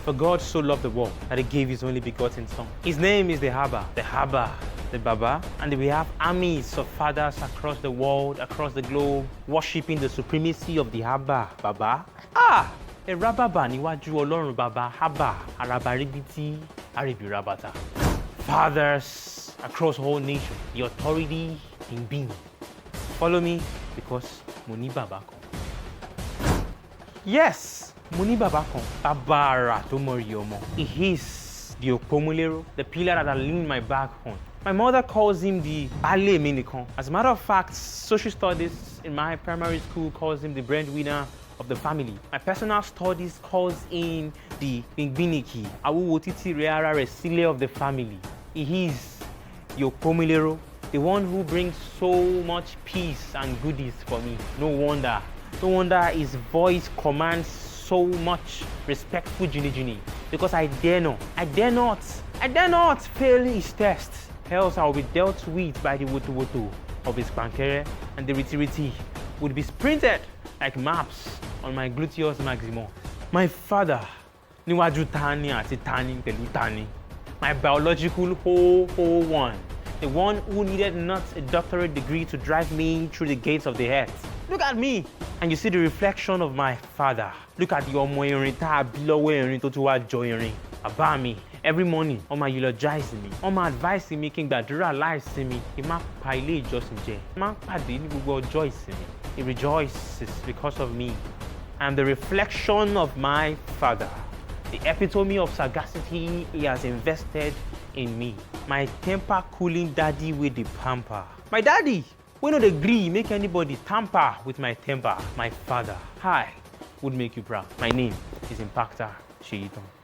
For God so loved the world that he gave his only begotten son. His name is the Haba, the Baba, and we have armies of fathers across the world, across the globe, worshipping the supremacy of the Haba, Baba. Rababa níwájú Ọlọ́run Baba, Haba, Arabaribiti, Aribirabata. Fathers across all nations, the authority in being. Follow me because mo ní Baba kan. Yes, mo ní Baba kan. Baba ara tó mọrí ọmọ. He is the Opomulero, the pillar that I lean my back on. My mother calls him the Bale Minikon. As a matter of fact, social studies in my primary school calls him the breadwinner of the family. My personal studies calls him the Bingbiniki, Awuwotiti Reara Resile of the family. He is the Opomulero, the one who brings so much peace and goodies for me. No wonder his voice commands so much respectful Jini, because I dare not fail his test, else I will be dealt with by the woto of his pankere, and the riti would be sprinted like maps on my gluteus maximus. My father, níwájú tani àti tani pẹ̀lú tani. My biological whole one. The one who needed not a doctorate degree to drive me through the gates of the earth. Look at me, and you see the reflection of my father. Look at the ọmọ irin tá a bí lọ́wọ́ irin tó tún wá jọ irin. Bàbá mi, every morning, ó máa eulogize mi, ó máa advise mi kí n gbàdúrà láìsinmi, mi, kí n má pa ilé ìjọsìn jẹ. Ó máa ń pàdé ní gbogbo ọjọ́ ìsinmi. He rejoices because of me. I am the reflection of my father, the epitome of sagacity he has invested in me. My temper cooling daddy with the pamper. My daddy, we not agree make anybody tamper with my temper. My father, would make you proud. My name is Impactor Sheiton.